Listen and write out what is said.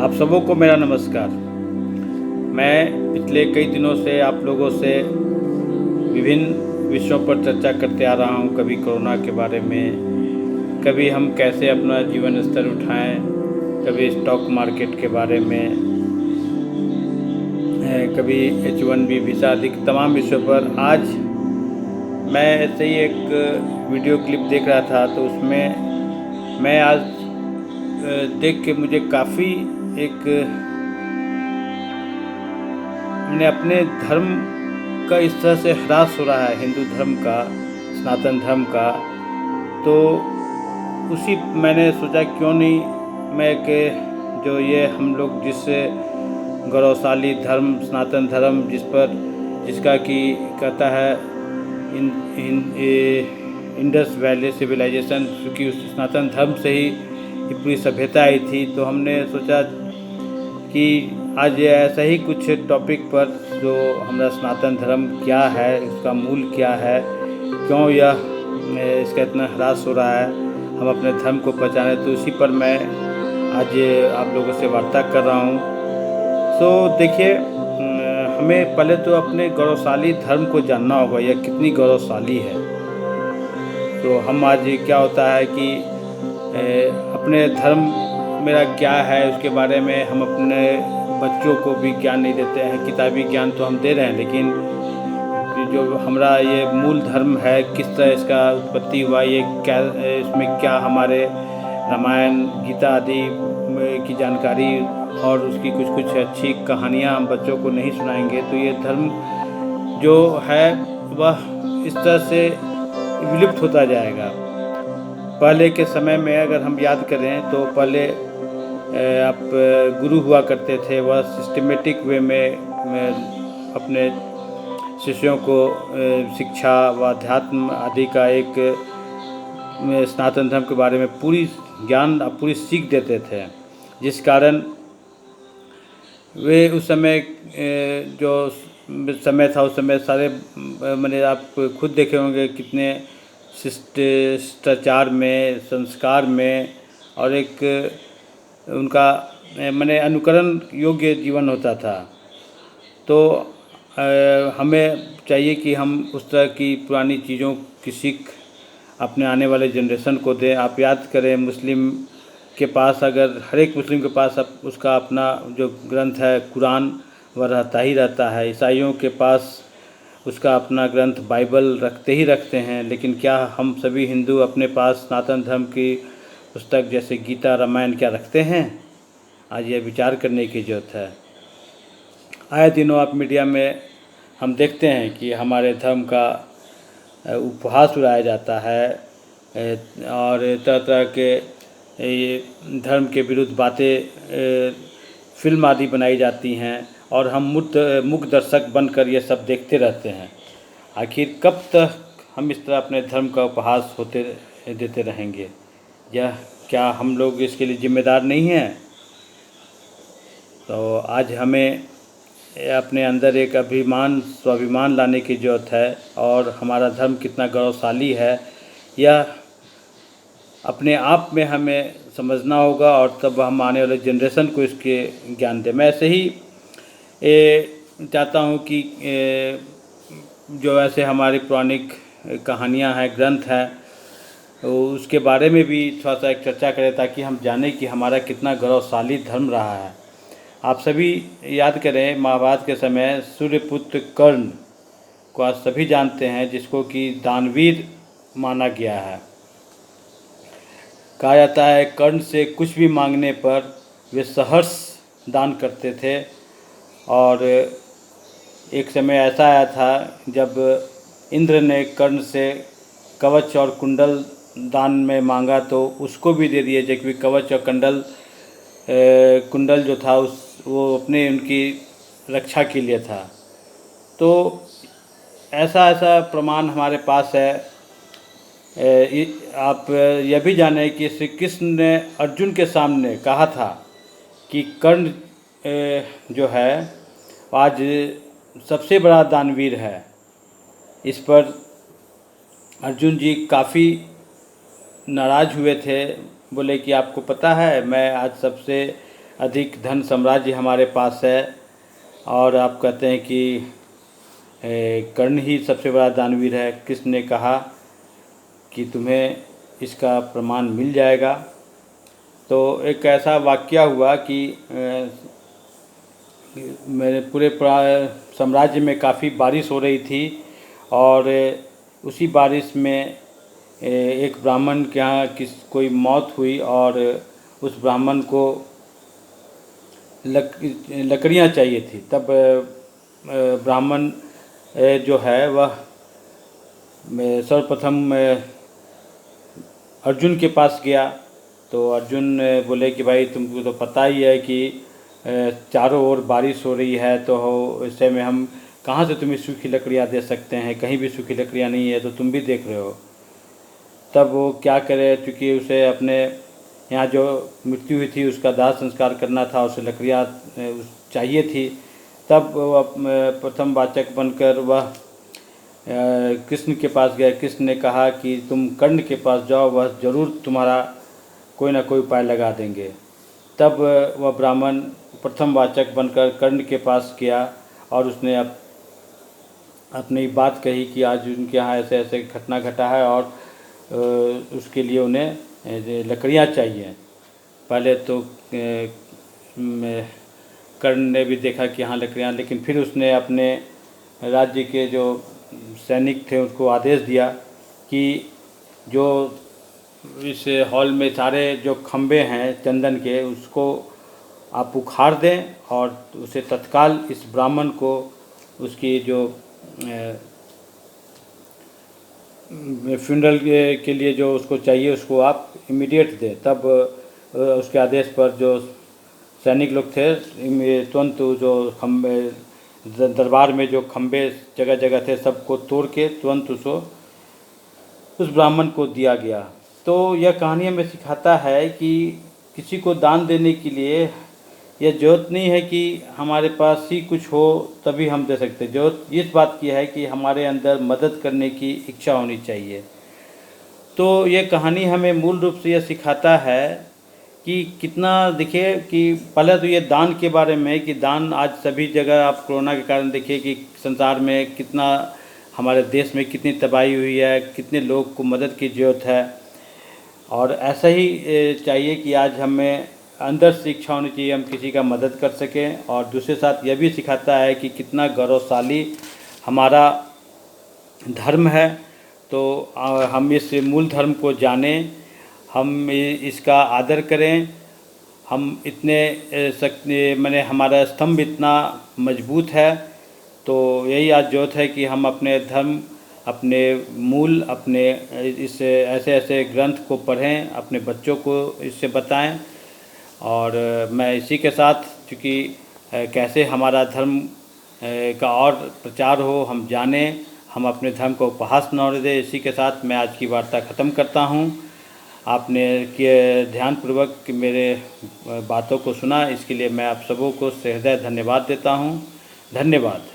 आप सबों को मेरा नमस्कार। मैं पिछले कई दिनों से आप लोगों से विभिन्न विषयों पर चर्चा करते आ रहा हूँ। कभी कोरोना के बारे में, कभी हम कैसे अपना जीवन स्तर उठाएं, कभी स्टॉक मार्केट के बारे में, कभी H1B वीज़ा आदि तमाम विषयों पर। आज मैं ऐसे ही एक वीडियो क्लिप देख रहा था, तो उसमें मैं आज देख के मुझे काफ़ी एक मैंने अपने धर्म का इस तरह से ह्रास हो रहा है, हिंदू धर्म का, सनातन धर्म का। तो उसी मैंने सोचा क्यों नहीं मैं कि जो ये हम लोग जिस गौरवशाली धर्म सनातन धर्म जिसका कि कहता है इंडस वैली सिविलाइजेशन, क्योंकि उस सनातन धर्म से ही ये पूरी सभ्यता आई थी। तो हमने सोचा कि आज ऐसा ही कुछ टॉपिक पर, जो हमारा सनातन धर्म क्या है, उसका मूल क्या है, क्यों यह इसका इतना ह्रास हो रहा है, हम अपने धर्म को पहचानें, तो उसी पर मैं आज आप लोगों से वार्ता कर रहा हूँ। तो देखिए, हमें पहले तो अपने गौरवशाली धर्म को जानना होगा, यह कितनी गौरवशाली है। तो हम आज क्या होता है कि अपने धर्म मेरा क्या है उसके बारे में हम अपने बच्चों को भी ज्ञान नहीं देते हैं। किताबी ज्ञान तो हम दे रहे हैं, लेकिन जो हमारा ये मूल धर्म है, किस तरह इसका उत्पत्ति हुआ, ये क्या, इसमें क्या हमारे रामायण गीता आदि की जानकारी और उसकी कुछ कुछ अच्छी कहानियाँ हम बच्चों को नहीं सुनाएंगे, तो ये धर्म जो है वह इस तरह से विलुप्त होता जाएगा। पहले के समय में अगर हम याद करें तो पहले आप गुरु हुआ करते थे, वह सिस्टमेटिक वे में अपने शिष्यों को शिक्षा व अध्यात्म आदि का एक सनातन धर्म के बारे में पूरी ज्ञान पूरी सीख देते थे, जिस कारण वे उस समय जो समय था उस समय सारे मैंने आप खुद देखे होंगे कितने शिष्टाचार में, संस्कार में, और एक उनका मैंने अनुकरण योग्य जीवन होता था। तो हमें चाहिए कि हम उस तरह की पुरानी चीज़ों की सीख अपने आने वाले जनरेशन को दें। आप याद करें, मुस्लिम के पास अगर हर एक मुस्लिम के पास उसका अपना जो ग्रंथ है कुरान, वह रहता ही रहता है। ईसाइयों के पास उसका अपना ग्रंथ बाइबल रखते ही रखते हैं। लेकिन क्या हम सभी हिंदू अपने पास सनातन धर्म की पुस्तक जैसे गीता रामायण क्या रखते हैं? आज यह विचार करने की ज़रूरत है। आए दिनों आप मीडिया में हम देखते हैं कि हमारे धर्म का उपहास उड़ाया जाता है और तरह तरह के ये धर्म के विरुद्ध बातें फिल्म आदि बनाई जाती हैं, और हम मूक दर्शक बनकर ये सब देखते रहते हैं। आखिर कब तक हम इस तरह अपने धर्म का उपहास होते देते रहेंगे? यह क्या हम लोग इसके लिए जिम्मेदार नहीं हैं? तो आज हमें अपने अंदर एक स्वाभिमान लाने की ज़रूरत है, और हमारा धर्म कितना गौरवशाली है यह अपने आप में हमें समझना होगा, और तब हम आने वाले जनरेशन को इसके ज्ञान दें। मैं ऐसे ही चाहता हूँ कि जो ऐसे हमारी पौराणिक कहानियाँ हैं, ग्रंथ हैं, तो उसके बारे में भी थोड़ा सा एक चर्चा करें, ताकि हम जानें कि हमारा कितना गौरवशाली धर्म रहा है। आप सभी याद करें, महाभारत के समय सूर्यपुत्र कर्ण को आज सभी जानते हैं, जिसको कि दानवीर माना गया है। कहा जाता है कर्ण से कुछ भी मांगने पर वे सहर्ष दान करते थे। और एक समय ऐसा आया था जब इंद्र ने कर्ण से कवच और कुंडल दान में मांगा, तो उसको भी दे दिए, जबकि कवच और कुंडल जो था वो अपने उनकी रक्षा के लिए था। तो ऐसा प्रमाण हमारे पास है। आप यह भी जानें कि श्री कृष्ण ने अर्जुन के सामने कहा था कि कर्ण जो है आज सबसे बड़ा दानवीर है। इस पर अर्जुन जी काफ़ी नाराज़ हुए थे, बोले कि आपको पता है मैं आज सबसे अधिक धन साम्राज्य हमारे पास है। और आप कहते हैं कि कर्ण ही सबसे बड़ा दानवीर है। कृष्ण ने कहा कि तुम्हें इसका प्रमाण मिल जाएगा। तो एक ऐसा वाक़या हुआ कि मेरे पूरे साम्राज्य में काफ़ी बारिश हो रही थी और उसी बारिश में एक ब्राह्मण के यहाँ कोई मौत हुई और उस ब्राह्मण को लकड़ियाँ चाहिए थी। तब ब्राह्मण जो है वह सर्वप्रथम अर्जुन के पास गया। तो अर्जुन बोले कि भाई तुमको तो पता ही है कि चारों ओर बारिश हो रही है, तो इस समय हम कहाँ से तुम्हें सूखी लकड़ियाँ दे सकते हैं, कहीं भी सूखी लकड़ियाँ नहीं है, तो तुम भी देख रहे हो। तब वो क्या करे, क्योंकि उसे अपने यहाँ जो मृत्यु हुई थी उसका दाह संस्कार करना था, उसे लकड़ियाँ चाहिए थी। तब वह प्रथम वाचक बनकर वह कृष्ण के पास गए। कृष्ण ने कहा कि तुम कर्ण के पास जाओ, वह ज़रूर तुम्हारा कोई ना कोई उपाय लगा देंगे। तब वह ब्राह्मण प्रथम वाचक बनकर कर्ण के पास गया और उसने अपनी बात कही कि आज उनके यहाँ ऐसे ऐसे घटना घटा है और उसके लिए उन्हें लकड़ियाँ चाहिए। पहले तो कर्ण ने भी देखा कि हाँ लकड़ियाँ, लेकिन फिर उसने अपने राज्य के जो सैनिक थे उसको आदेश दिया कि जो इस हॉल में सारे जो खंबे हैं चंदन के उसको आप उखाड़ दें और उसे तत्काल इस ब्राह्मण को उसकी जो फ्यूनरल के लिए जो उसको चाहिए उसको आप इमीडिएट दें। तब उसके आदेश पर जो सैनिक लोग थे तुरंत जो खंबे दरबार में जो खंबे जगह जगह थे सबको तोड़ के तुरंत उसको उस ब्राह्मण को दिया गया। तो यह कहानी हमें सिखाता है कि किसी को दान देने के लिए यह ज़रूरत नहीं है कि हमारे पास ही कुछ हो तभी हम दे सकते। ज़रूरत इस बात की है कि हमारे अंदर मदद करने की इच्छा होनी चाहिए। तो ये कहानी हमें मूल रूप से यह सिखाता है कि कितना, देखिए कि पहले तो ये दान के बारे में कि दान आज सभी जगह, आप कोरोना के कारण देखिए कि संसार में कितना, हमारे देश में कितनी तबाही हुई है, कितने लोग को मदद की ज़रूरत है। और ऐसा ही चाहिए कि आज हमें अंदर से इच्छा होनी चाहिए हम किसी का मदद कर सकें। और दूसरे साथ यह भी सिखाता है कि कितना गौरवशाली हमारा धर्म है। तो हम इस मूल धर्म को जानें, हम इसका आदर करें। हम इतने मैंने हमारा स्तंभ इतना मजबूत है। तो यही आज ज़रूरत है कि हम अपने धर्म, अपने मूल, अपने इस ऐसे ऐसे ग्रंथ को पढ़ें, अपने बच्चों को इससे बताएं। और मैं इसी के साथ, चूँकि कैसे हमारा धर्म का और प्रचार हो, हम जानें, हम अपने धर्म को उपहास न होने दें, इसी के साथ मैं आज की वार्ता ख़त्म करता हूँ। आपने ध्यानपूर्वक मेरे बातों को सुना, इसके लिए मैं आप सबों को हृदय धन्यवाद देता हूँ। धन्यवाद।